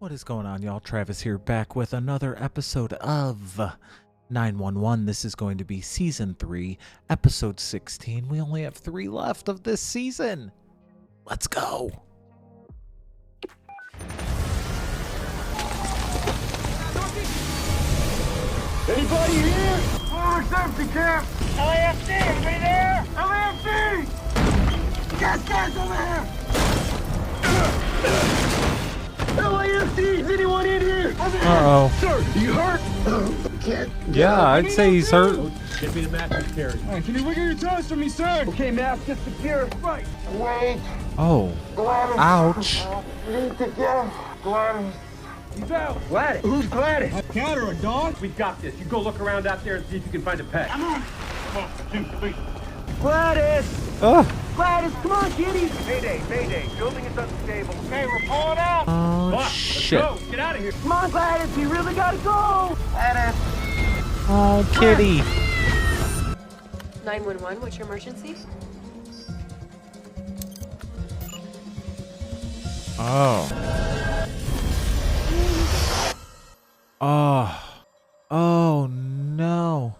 What is going on, y'all? Travis here, back with another episode of 911. This is going to be Season 3, Episode 16. We only have 3 left of this season. Let's go. Anybody here? Oh, it's empty, camp. LAFC, anybody there? LAFC! Gas over here! LAFC, is anyone in here? Uh-oh. Sir, you hurt? Can't. Yeah, I'd say he's hurt. Get me the mask you carry. Right, can you wiggle your toes for me, sir? Okay, mask is secure. Right. Wait. Oh. Gladys. Ouch. Need to get Gladys. He's out. Gladys. Who's Gladys? A cat or a dog? We got this. You go look around out there and see if you can find a pet. Come on. Come on, two, three. Gladys! Gladys, come on, kitty! Mayday, mayday. Building is unstable. Okay, we're pulling out. Oh, Buck, shit. let's go. Get out of here. Come on, Gladys, we really gotta go! Gladys! Oh, kitty. 911, what's your emergency? Oh. Oh. Oh, no.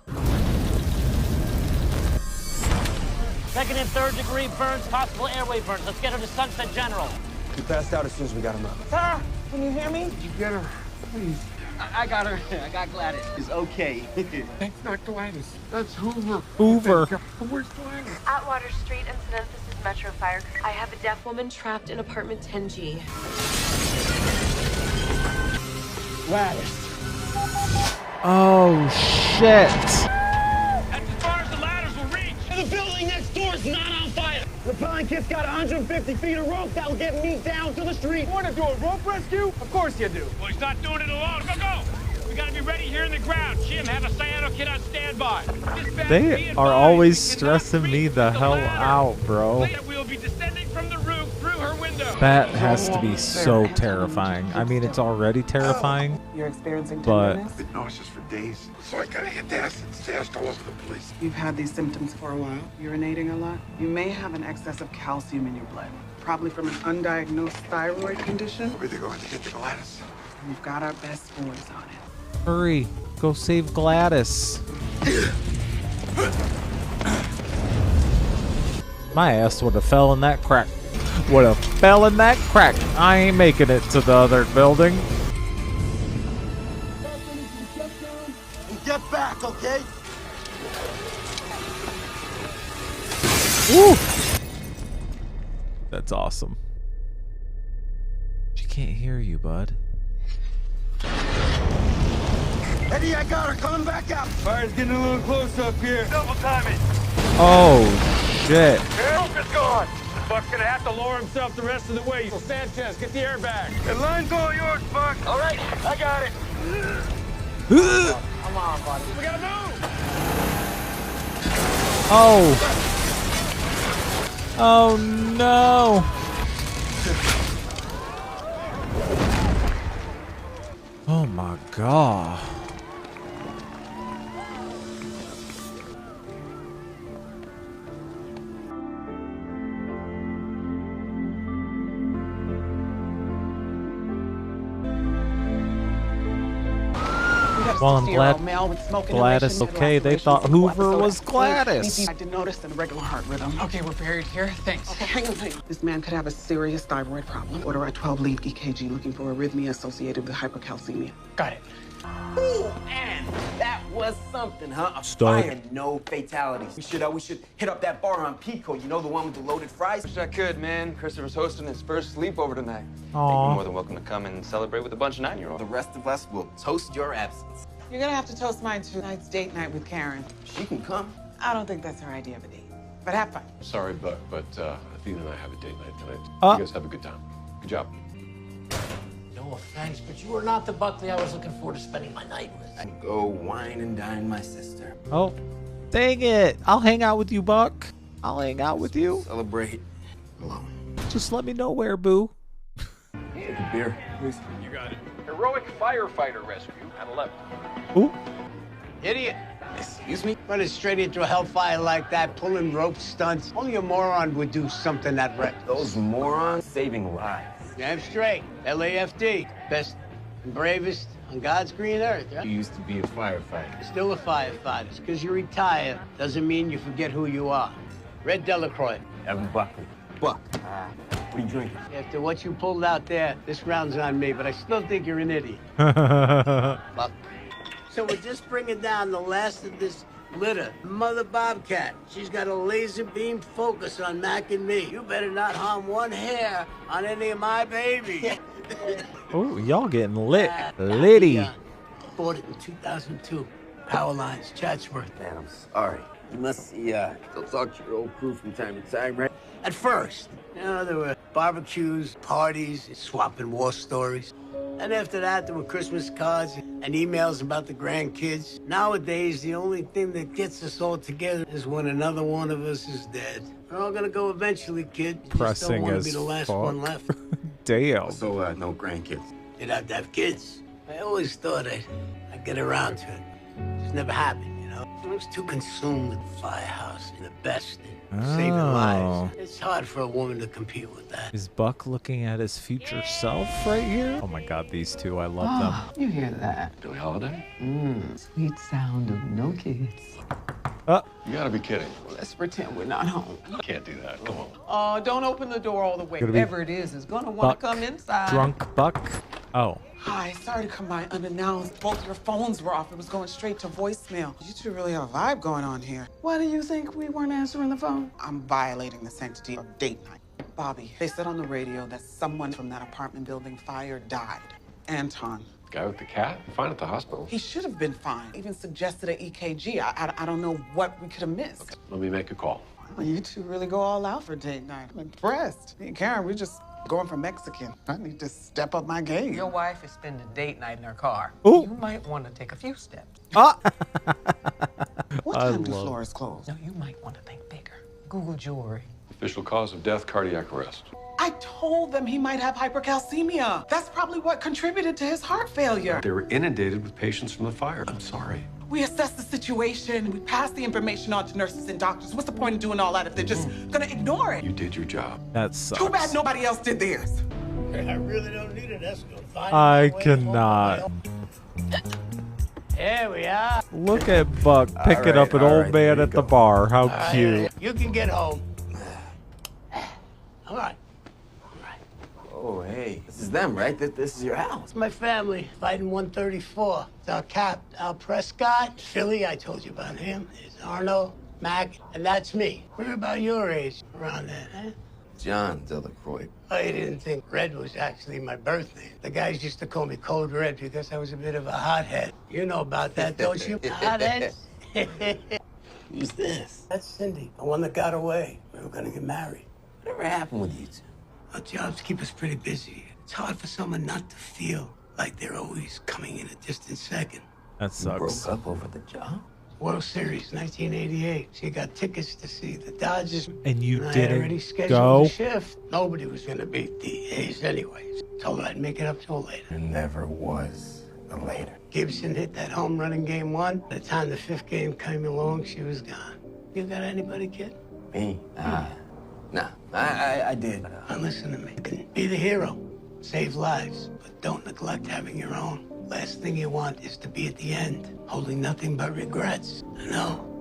Second and third degree burns, possible airway burns. Let's get her to Sunset General. He passed out as soon as we got him up. Sir, can you hear me? You get her, please. I got her. I got Gladys. It's okay. That's not Gladys. That's Hoover. Hoover. Where's Gladys? Atwater Street incident, this is Metro Fire. I have a deaf woman trapped in apartment 10G. Gladys. Oh, shit. That's as far as the ladders will reach. The building next door is not on fire. Rappelling kit's got 150 feet of rope that'll get me down to the street. You wanna do a rope rescue? Of course you do. Well, he's not doing it alone. Go, go. We gotta be ready here in the ground. Jim, have a cyano kid on standby. Dispatch, They be are advised, always we cannot stressing me reach the the hell ladder. out, bro. We'll be descending from the roof through her window. That has to be so terrifying. I mean, it's already terrifying, You're experiencing but tenderness? Been nauseous for days, so I gotta hit the acid stashed all over the place. You've had these symptoms for a while. Urinating a lot. You may have an excess of calcium in your blood. Probably from an undiagnosed thyroid condition. We're going to get the Gladys. We've got our best boys on it. hurry, go save Gladys. My ass would have fell in that crack. Would have fell in that crack. I ain't making it to the other building. Get back, okay? Woo! That's awesome. She can't hear you, bud. Eddie, I got her. Coming back out. Fire's getting a little close up here. Double time it. Oh, shit. Roof is gone. Buck's gonna have to lower himself the rest of the way. So Sanchez, get the airbag. The line's all yours, Buck. All right, I got it. Come on, buddy. We gotta move. Oh. Oh, no. Oh, my God. Well, I'm glad Gladys okay. They thought Hoover was Gladys. I did notice a regular heart rhythm. Okay, we're buried here. Thanks. Okay, hang on. This man could have a serious thyroid problem. Order a 12-lead EKG looking for arrhythmia associated with hypercalcemia. Got it. Ooh, and that was something, huh? A Stud. fire, no fatalities. We should hit up that bar on Pico. You know, the one with the loaded fries. Wish I could, man. Christopher's hosting his first sleepover tonight. Aw. You're more than welcome to come and celebrate with a bunch of 9-year-olds. The rest of us will toast your absence. You're gonna have to toast mine to tonight's date night with Karen. She can come. I don't think that's her idea of a date. But have fun. Sorry, Buck, but Athena and I have a date night tonight. You guys have a good time. Good job. No offense, but you are not the Buckley I was looking forward to spending my night with. I can go wine and dine my sister. Oh, dang it. I'll hang out with you, Buck. I'll hang out with you. Celebrate alone. Just let me know where, boo. Take a beer, please. You got it. Heroic firefighter rescue at 11. Ooh. Idiot. Excuse me? Running straight into a hellfire like that, pulling rope stunts. Only a moron would do something that reckless. Those morons saving lives. Damn straight. LAFD. Best and bravest on God's green earth, huh? You used to be a firefighter. Still a firefighter. Just because you retire doesn't mean you forget who you are. Red Delacroix. Evan Buckley. Buck. What are you drinking? After what you pulled out there, this round's on me, but I still think you're an idiot. Buck. So we're just bringing down the last of this litter. Mother Bobcat. She's got a laser beam focus on Mac and me. You better not harm one hair on any of my babies. Oh, y'all getting lit. Litty. Bought it in 2002. Power lines, Chatsworth. Man, I'm sorry. You must still talk to your old crew from time to time, right? At first, there were barbecues, parties, swapping war stories. And after that, there were Christmas cards and emails about the grandkids. Nowadays, the only thing that gets us all together is when another one of us is dead. We're all gonna go eventually, kid. You just don't want to be the last one left. Damn. So, no grandkids. You'd have to have kids. I always thought I'd get around to it. Just never happened, you know? I was too consumed with the firehouse and the best and saving lives. It's hard for a woman to compete with that. Is Buck looking at his future self right here? Oh my God, these two, I love them. You hear that? Billie Holiday? Sweet sound of no kids. You gotta be kidding. Let's pretend we're not home. You can't do that. Come on. Don't open the door all the way. Whoever it is gonna want to come inside. Drunk Buck? Oh. Hi, sorry to come by unannounced. Both your phones were off. It was going straight to voicemail. You two really have a vibe going on here. Why do you think we weren't answering the phone? I'm violating the sanctity of date night. Bobby, they said on the radio that someone from that apartment building fire died. Anton. Guy with the cat? Fine at the hospital. He should have been fine. Even suggested an EKG. I don't know what we could have missed. Okay, let me make a call. Well, you two really go all out for date night. I'm impressed. Me and Karen, we're just going for Mexican. I need to step up my game. Your wife is spending date night in her car. Ooh. You might want to take a few steps. What time do floors close? No, you might want to think bigger. Google jewelry. Official cause of death, cardiac arrest. I told them he might have hypercalcemia. That's probably what contributed to his heart failure. They were inundated with patients from the fire. I'm sorry. We assessed the situation. We passed the information on to nurses and doctors. What's the point of doing all that if they're just gonna ignore it? You did your job. That sucks. Too bad nobody else did theirs. I really don't need an escort. I cannot. Here we are. Look at Buck picking up an old man at the bar. How cute. You can get home. All right. Oh, hey. This is them, right? This is your house. It's my family, fighting 134. It's our cap, Al Prescott. Philly, I told you about him. There's Arno, Mac, and that's me. We're about your age, around there, huh? John Delacroix. Oh, you didn't think Red was actually my birth name. The guys used to call me Code Red because I was a bit of a hothead. You know about that, don't you? Hotheads? Who's this? That's Cindy, the one that got away. We were gonna get married. Whatever happened with you two? Our jobs keep us pretty busy. It's hard for someone not to feel like they're always coming in a distant second. That sucks. Broke up over the job? World Series, 1988. She got tickets to see the Dodgers. And you I didn't had already scheduled go? the shift. Nobody was gonna beat the A's anyways. Told her I'd make it up to her later. There never was a later. Gibson hit that home run in game 1. By the time the 5th game came along, she was gone. You got anybody, kid? Me? Nah, I did. Now listen to me. You can be the hero, save lives, but don't neglect having your own. Last thing you want is to be at the end, holding nothing but regrets. I know.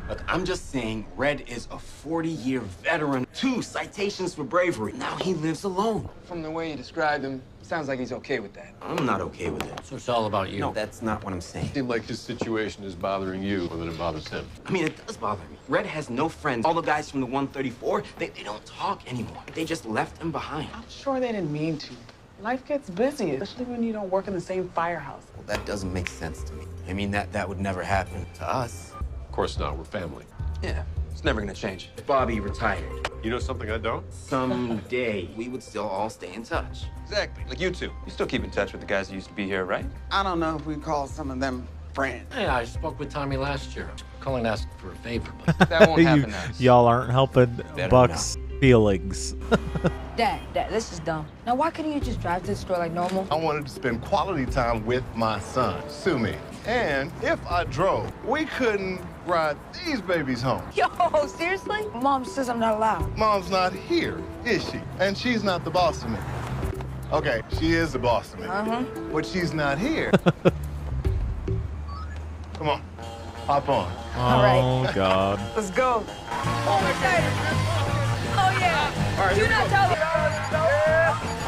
Look, I'm just saying, Red is a 40-year veteran. 2 citations for bravery. Now he lives alone. From the way you described him, sounds like he's okay with that. I'm not okay with it. So it's all about you. No, that's not what I'm saying. Seems like his situation is bothering you more than it bothers him. I mean, it does bother me. Red has no friends. All the guys from the 134, they don't talk anymore. They just left him behind. I'm sure they didn't mean to. Life gets busy, especially when you don't work in the same firehouse. Well, that doesn't make sense to me. I mean, that would never happen to us. Of course not, we're family. Yeah, it's never gonna change. If Bobby retired, You know something I don't? someday we would still all stay in touch. Exactly. Like you two. You still keep in touch with the guys that used to be here, right? I don't know if we call some of them friends. Hey, I spoke with Tommy last year. Colin asked for a favor, but That won't happen now. Y'all aren't helping Buck's feelings. Dad, this is dumb. Now, why couldn't you just drive to the store like normal? I wanted to spend quality time with my son. Sue me. And if I drove, we couldn't ride these babies home. Yo, seriously? Mom says I'm not allowed. Mom's not here, is she? And she's not the boss of me. Okay, she is the boss of me. But she's not here. Come on, hop on. Oh, God. Let's go. Oh, excited. Oh, yeah. All right, Do here we not go. tell me.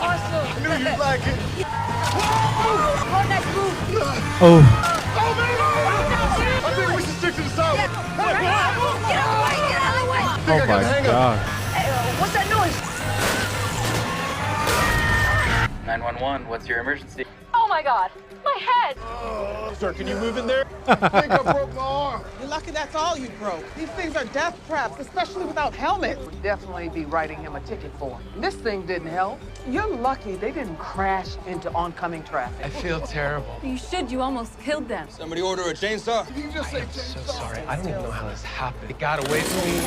Awesome. I knew you'd like it. Oh, nice move. Oh. Oh, man! I think we should stick to the sidewalk. Get out of the way. Oh, my God. Hey, what's that noise? 911, what's your emergency? Oh my god, my head! Sir, can you move in there? I think I broke my arm. You're lucky that's all you broke. These things are death traps, especially without helmets. We'd definitely be writing him a ticket for him. This thing didn't help. You're lucky they didn't crash into oncoming traffic. I feel terrible. You should, you almost killed them. Somebody order a chainsaw? Did you just say So sorry, I don't even know how this happened. It got away from me.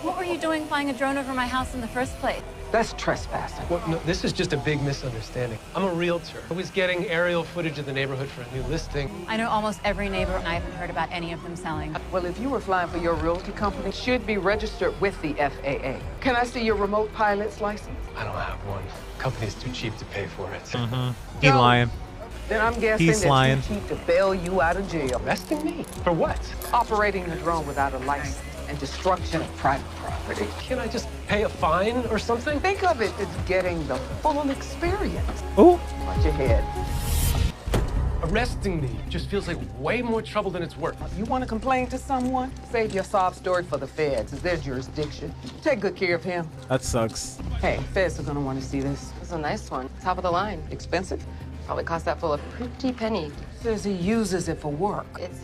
What were you doing flying a drone over my house in the first place? That's trespassing. Well, no, this is just a big misunderstanding. I'm a realtor. I was getting aerial footage of the neighborhood for a new listing. I know almost every neighbor, and I haven't heard about any of them selling. Well, if you were flying for your realty company, it should be registered with the FAA. Can I see your remote pilot's license? I don't have one. The company's too cheap to pay for it. He lying. Then I'm guessing He's they're lying. too cheap to bail you out of jail. Arresting me? For what? Operating the drone without a license and destruction of private property. Can't I just pay a fine or something? Think of it as getting the full experience. Oh. Watch your head. Arresting me just feels like way more trouble than it's worth. You want to complain to someone? Save your sob story for the feds. It's their jurisdiction. Take good care of him. That sucks. Hey, feds are gonna want to see this. It's a nice one, top of the line. Expensive? Probably cost that full of pretty penny. Says he uses it for work. It's,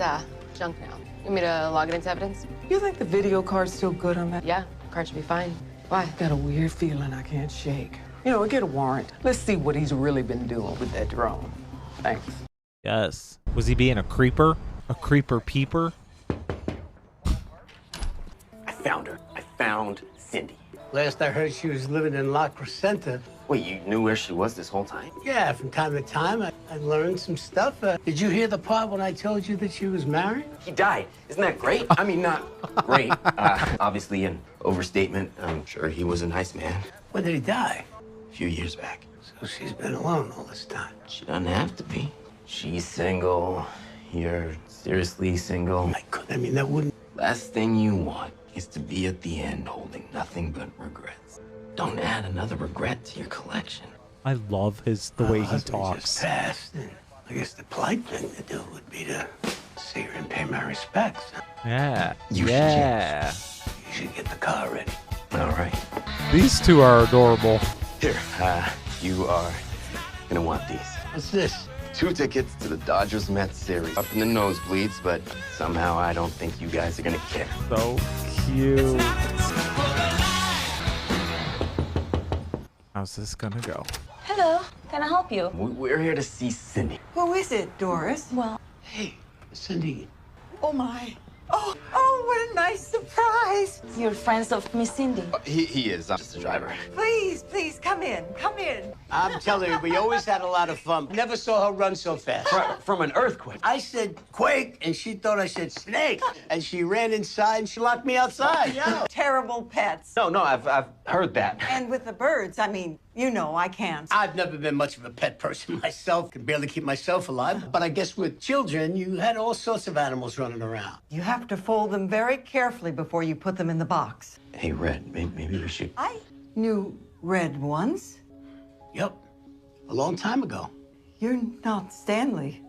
junk now. You want me to log it into evidence? You think the video card's still good on that? Yeah, card should be fine. Why? Got a weird feeling I can't shake. You know, get a warrant. Let's see what he's really been doing with that drone. Thanks. Yes. Was he being a creeper? A creeper peeper? I found her. I found Cindy. Last I heard, she was living in La Crescenta. Wait, you knew where she was this whole time? Yeah, from time to time, I learned some stuff. Did you hear the part when I told you that she was married? He died. Isn't that great? I mean, not great. Obviously an overstatement. I'm sure he was a nice man. When did he die? A few years back. So she's been alone all this time. She doesn't have to be. She's single. You're seriously single. My God, I mean, that wouldn't... Last thing you want is to be at the end holding nothing but regrets. Don't add another regret to your collection. I love the way he talks. Just passed, and I guess the polite thing to do would be to see her and pay my respects. Yeah. You yeah. You should get the car ready. All right. These two are adorable. Here, you are gonna want these. What's this? 2 tickets to the Dodgers-Mets series. Up in the nosebleeds, but somehow I don't think you guys are gonna care. So cute. How's this gonna go? Hello, can I help you? We're here to see Cindy. Who is it, Doris? Well, Hey, Cindy. Oh, my. Oh, what a nice surprise. you're friends of Miss Cindy. He is. I'm just a driver. Please, please, come in. Come in. I'm telling you, we always had a lot of fun. Never saw her run so fast. From an earthquake. I said quake, and she thought I said snake. And she ran inside, and she locked me outside. Terrible pets. No, I've heard that. And with the birds, I mean, you know, I can't. I've never been much of a pet person myself. Can barely keep myself alive. But I guess with children, you had all sorts of animals running around. You have to fold them very carefully before you put them in the box. Hey, Red, maybe we should... I knew Red once. Yep, a long time ago. You're not Stanley.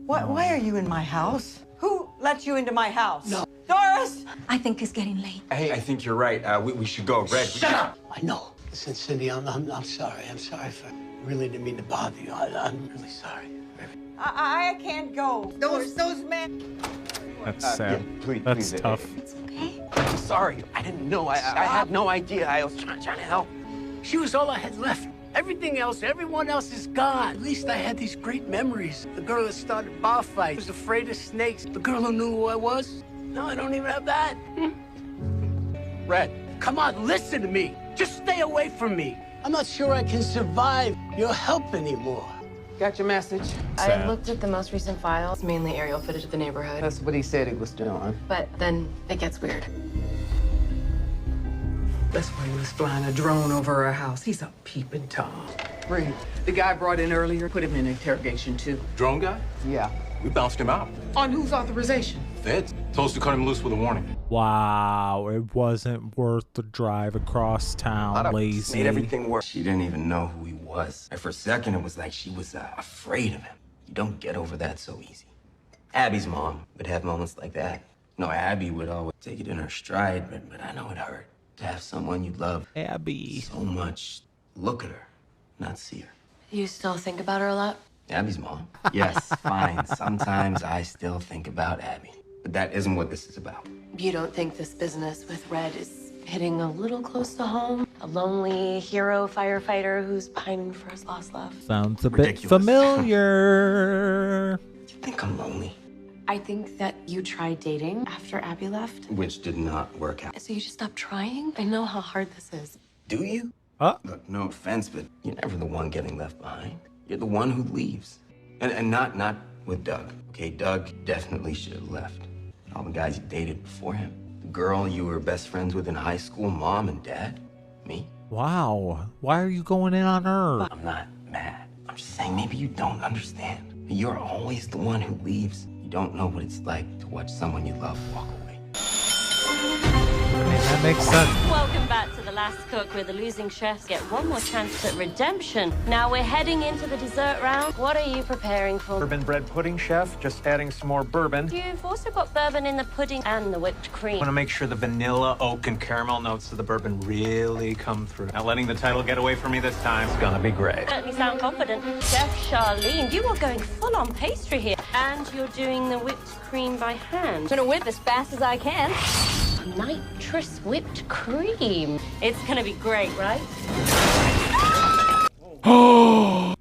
Why are you in my house? Who let you into my house? No. Doris! I think it's getting late. Hey, I think you're right. We should go. Red, Shut up! I know. Listen, Cindy, I'm sorry. I'm sorry for... really didn't mean to bother you. I'm really sorry. I can't go. Those men... That's sad. Yeah, That's tough. It's okay. I'm sorry. I didn't know. I had no idea. I was trying to help. She was all I had left. Everything else, everyone else is gone. At least I had these great memories. The girl that started bar fights, was afraid of snakes. The girl who knew who I was. No, I don't even have that. Red, come on, listen to me. Just stay away from me. I'm not sure I can survive your help anymore. Got your message. I looked at the most recent file. It's mainly aerial footage of the neighborhood. That's what he said he was doing. But then it gets weird. That's why he was flying a drone over our house. He's a peeping Tom. Reed, the guy brought in earlier, put him in interrogation too. Drone guy? Yeah. We bounced him out. On whose authorization? Feds told us to cut him loose with a warning. Wow, it wasn't worth the drive across town, lazy. Made everything worse. She didn't even know who he was. And for a second, it was like she was afraid of him. You don't get over that so easy. Abby's mom would have moments like that. No, Abby would always take it in her stride, but I know it hurt to have someone you love Abby so much look at her, not see her. You still think about her a lot? Abby's mom? Yes, fine. Sometimes I still think about Abby. But that isn't what this is about. You don't think this business with Red is hitting a little close to home? A lonely hero firefighter who's pining for his lost love? Sounds a Ridiculous. bit familiar. Do you think I'm lonely? I think that you tried dating after Abby left. Which did not work out. So you just stopped trying? I know how hard this is. Do you? Look, no offense, but you're never the one getting left behind. You're the one who leaves. And not with Doug. Okay, Doug definitely should have left. All the guys you dated before him. The girl you were best friends with in high school, mom and dad. Me. Wow, why are you going in on her? I'm not mad. I'm just saying maybe you don't understand. You're always the one who leaves. You don't know what it's like to watch someone you love walk away. I mean, that makes sense. Welcome back to The Last Cook, where the losing chefs get one more chance at redemption. Now we're heading into the dessert round. What are you preparing for? Bourbon bread pudding, chef. Just adding some more bourbon. You've also got bourbon in the pudding and the whipped cream. I want to make sure the vanilla, oak, and caramel notes of the bourbon really come through. Not letting the title get away from me this time. It's gonna be great. Certainly sound confident. Chef Charlene, you are going full on pastry here. And you're doing the whipped cream by hand. I'm gonna whip as fast as I can. Nitrous whipped cream. It's gonna be great, right? Oh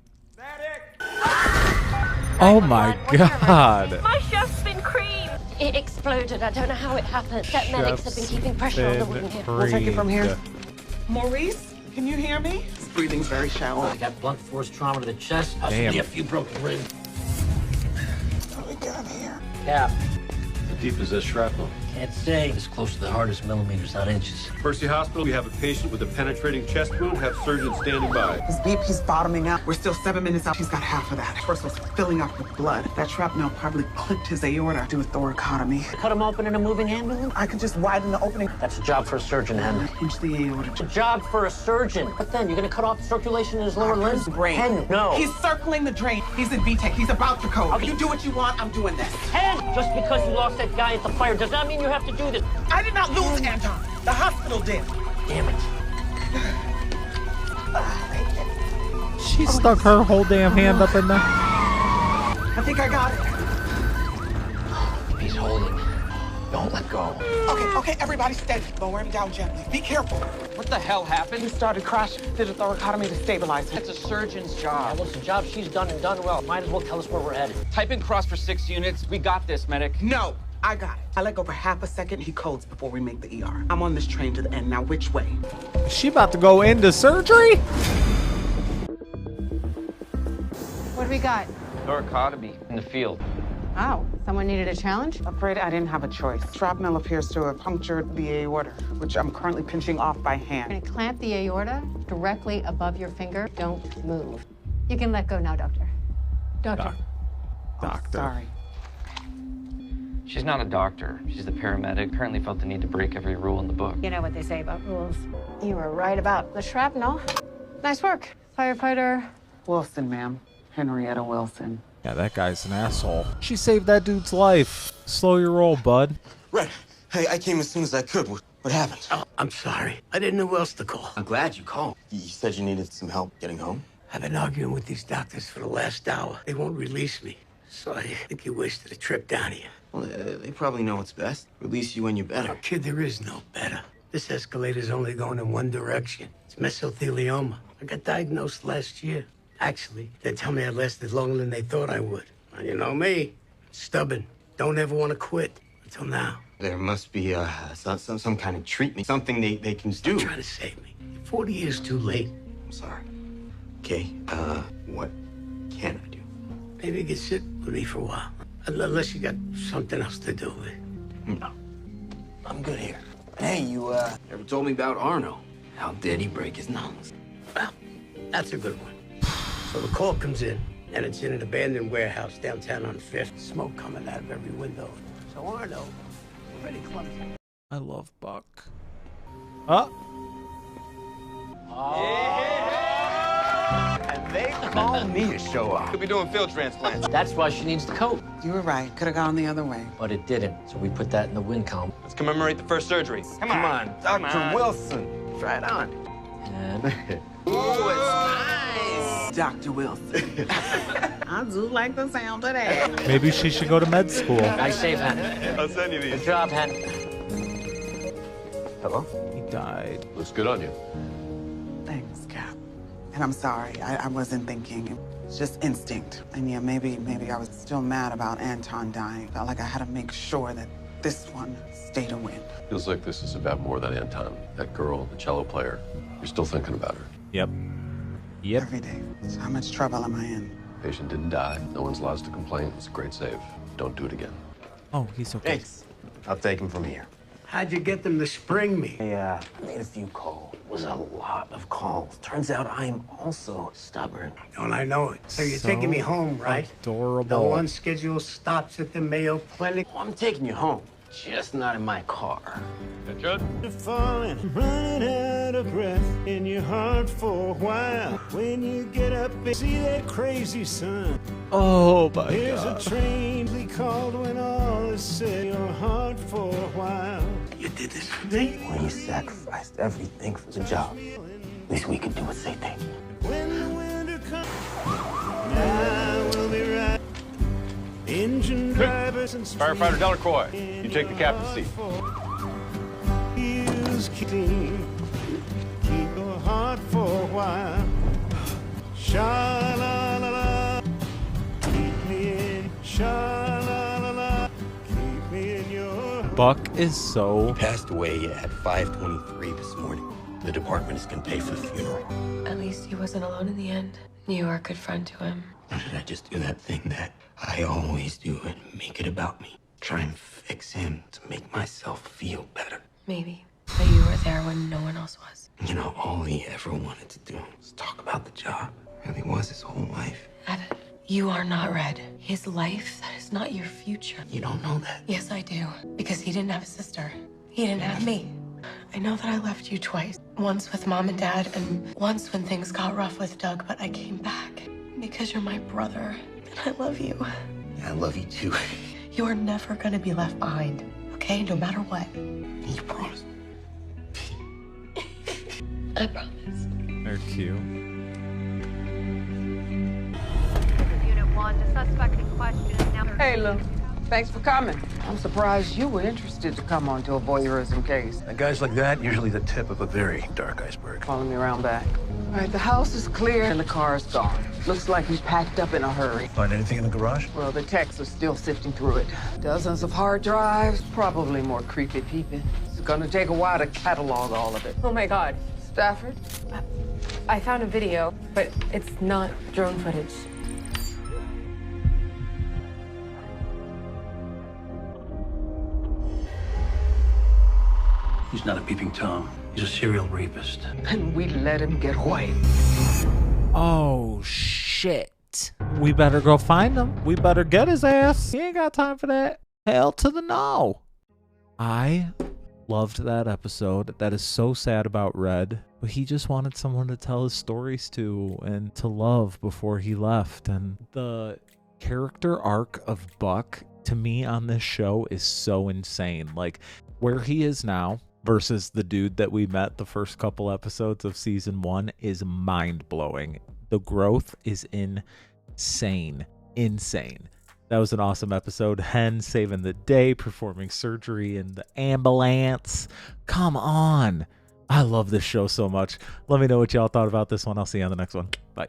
my god. My chef's been creamed. It exploded. I don't know how it happened. Step medics have been keeping pressure on the wound here. We'll take it from here. Maurice, can you hear me? His breathing's very shallow. I got blunt force trauma to the chest. Damn. A few broken ribs. What do we got here? Yeah. How deep is this shrapnel? Can't say. It's close to the heart is millimeters, not inches. Percy Hospital, we have a patient with a penetrating chest wound. Have surgeons standing by. His BP's bottoming out. We're still 7 minutes out. He's got half of that. First was filling up with blood. That shrapnel probably clipped his aorta. Do a thoracotomy. Cut him open in a moving ambulance? I could just widen the opening. That's a job for a surgeon, Henry. Pinch the aorta. It's a job for a surgeon. But then, you're gonna cut off the circulation in his lower limbs? Brain. Henry, no. He's circling the drain. He's in VTech. He's about to code. Okay. You do what you want. I'm doing this. Henry! Just because you lost that guy at the fire does not mean you have to do this. I did not lose Anton. The hospital did. Damn it. She stuck her whole damn hand up in there. I think I got it. He's holding. Don't let go. Okay, everybody steady. Lower him down gently. Be careful. What the hell happened? He started crashing. Did a thoracotomy to stabilize him. It's a surgeon's Yeah, job. well, it's a job she's done and done well. Might as well tell us where we're headed. Type in cross for 6 units. We got this, medic. No, I got it. I let go for half a second. He codes before we make the ER. I'm on this train to the end. Now, which way? Is she about to go into surgery? What do we got? Thoracotomy in the field. Oh, someone needed a challenge? Afraid I didn't have a choice. Shrapnel appears to have punctured the aorta, which I'm currently pinching off by We're hand. gonna clamp the aorta directly above your finger. Don't move. You can let go now, doctor. Doctor. Doctor. Sorry. She's not a doctor. She's the paramedic. Apparently felt the need to break every rule in the book. You know what they say about rules. You were right about the shrapnel. Nice work, firefighter. Wilson, ma'am. Henrietta Wilson. Yeah, that guy's an asshole. She saved that dude's life. Slow your roll, bud. Right. Hey, I came as soon as I could. What happened? Oh, I'm sorry. I didn't know who else to call. I'm glad you called. You said you needed some help getting home? I've been arguing with these doctors for the last hour. They won't release me. So I think you wasted a trip down here. Well, they probably know what's best. Release you when you're better. Oh, kid, there is no better. This escalator's only going in one direction. It's mesothelioma. I got diagnosed last year. Actually, they tell me I lasted longer than they thought I would. And you know me, stubborn. Don't ever want to quit. Until now. There must be some kind of treatment, something they can do. Try to save me. 40 years too late. I'm sorry. Okay, what can I do? Maybe you could sit with me for a while. Unless you got something else to do. No. I'm good here. Hey, you, never told me about Arno. How did he break his nose? Well, that's a good one. So the call comes in, and it's in an abandoned warehouse downtown on 5th. Smoke coming out of every window. So Arno, pretty clumsy. I love Buck. And they call me to show up. Could be doing field transplants. That's why she needs the coat. You were right. Could have gone the other way. But it didn't, so we put that in the win column. Let's commemorate the first surgery. Come on. Dr. Wilson. Try it on. And Ooh, it's nice. Dr. Wilson. I do like the sound of that. Maybe she should go to med school. nice save, Hen. I'll send you these. Good job, Hen. Hello? He died. Looks good on you. Thanks, Cap. And I'm sorry. I wasn't thinking. It's just instinct. And yeah, maybe I was still mad about Anton dying. Felt like I had to make sure that this one stayed a win. Feels like this is about more than Anton. That girl, the cello player. You're still thinking about her. Yep. Every day. So how much trouble am I in? Patient didn't die. No one's lodged a complaint. It's a great save. Don't do it again. Oh, he's okay. Thanks. I'll take him from here. How'd you get them to spring me? I made a few calls. It was a lot of calls. Turns out I'm also stubborn. Don't I know it? So you're taking me home, right? Adorable. The one scheduled stops at the Mayo Clinic. Oh, I'm taking you home. Just not in my car. Good. Falling, running out of breath in your heart for a while. When you get up and see that crazy sun, Oh my there's god. a train we called when all is said. Your heart for a while. You did this for me? When you sacrificed everything for the job, least we could do is say thank you. When the winter comes, I will be right. Engine drivers and Firefighter Delacroix, you take the captain's seat. keep your heart for a while. Sha-la-la-la, keep me in. Sha-la-la-la, keep me in your. Buck is so. Passed away at 5:23 this morning. The department is gonna pay for the funeral. At least he wasn't alone in the end. You were a good friend to him. Or did I just do that thing that I always do and make it about me? Try and fix him to make myself feel better. Maybe. But you were there when no one else was. You know, all he ever wanted to do was talk about the job. Really was his whole life. Ed, you are not Red. His life, that is not your future. You don't know that? Yes, I do. Because he didn't have a sister. He didn't have me. I know that I left you twice. Once with Mom and Dad, and once when things got rough with Doug, but I came back. Because you're my brother, and I love you. Yeah, I love you too. You are never gonna be left behind, okay? No matter what. You promise? I promise. They're cute. Unit 1, the suspect in question is now... Hey, Lou. Thanks for coming. I'm surprised you were interested to come onto a voyeurism case. And guys like that, usually the tip of a very dark iceberg. Following me around back. All right, the house is clear and the car's gone. Looks like he packed up in a hurry. Find anything in the garage? Well, the techs are still sifting through it. Dozens of hard drives, probably more creepy peeping. It's gonna take a while to catalog all of it. Oh my God. Stafford? I found a video, but it's not drone footage. He's not a peeping Tom. He's a serial rapist. And we let him get away. Oh, shit. We better go find him. We better get his ass. He ain't got time for that. Hell to the no. I loved that episode. That is so sad about Red. But he just wanted someone to tell his stories to and to love before he left. And the character arc of Buck, to me on this show, is so insane. Like, where he is now versus the dude that we met the first couple episodes of season 1 is mind-blowing. The growth is insane. That was an awesome episode. Hen saving the day, performing surgery in the ambulance. Come on. I love this show so much. Let me know what y'all thought about this one. I'll see you on the next one. Bye.